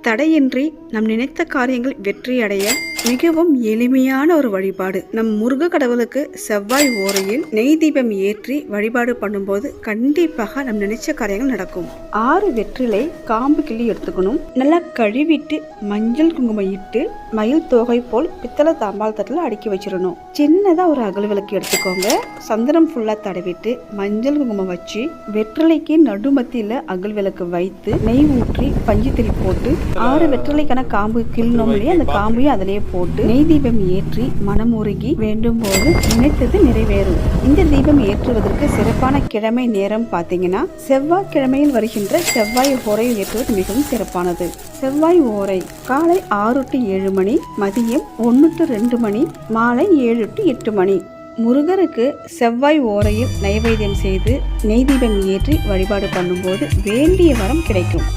தடையின்றி நம் நினைத்த காரியங்கள் வெற்றி அடைய மிகவும் எளிமையான ஒரு வழிபாடு. நம் முருக கடவுளுக்கு செவ்வாய் ஓரையில் நெய் தீபம் ஏற்றி வழிபாடு பண்ணும்போது கண்டிப்பாக நம் நினைச்ச காரியங்கள் நடக்கும். 6 வெற்றிலை காம்பு கிள்ளி எடுத்துக்கணும். நல்லா கழுவிட்டு மஞ்சள் குங்குமம் இட்டு மயில் தோகை போல் பித்தளை தாம்பால் தட்டில் அடுக்கி வச்சிடணும். சின்னதா ஒரு அகல் விளக்கு எடுத்துக்கோங்க. சந்தனம் ஃபுல்லா தடவிட்டு மஞ்சள் குங்குமம் வச்சு வெற்றிலைக்கு நடுமத்தியில அகல் விளக்கு வைத்து நெய் ஊற்றி பஞ்சு திரி போட்டு 6 வெற்றிலைக்கான காம்பு கிள்ளணும் இல்லையா, அந்த காம்பையும் அதிலேயே போட்டு நெய் தீபம் ஏற்றி மனமுருகி வேண்டும் போது நினைத்தது நிறைவேறும். இந்த தீபம் ஏற்றுவதற்கு சிறப்பான கிழமை நேரம் பார்த்தீங்கன்னா செவ்வாய்க்கிழமையில் வருகின்ற செவ்வாய் ஓரையில் ஏற்றுவது மிகவும் சிறப்பானது. செவ்வாய் ஓரை காலை 6 to 7 மணி, மதியம் 1 to 2 மணி, மாலை 7 to 8 மணி. முருகருக்கு செவ்வாய் ஓரையில் நைவேத்தியம் செய்து நெய் தீபம் ஏற்றி வழிபாடு பண்ணும்போது வேண்டிய வரம் கிடைக்கும்.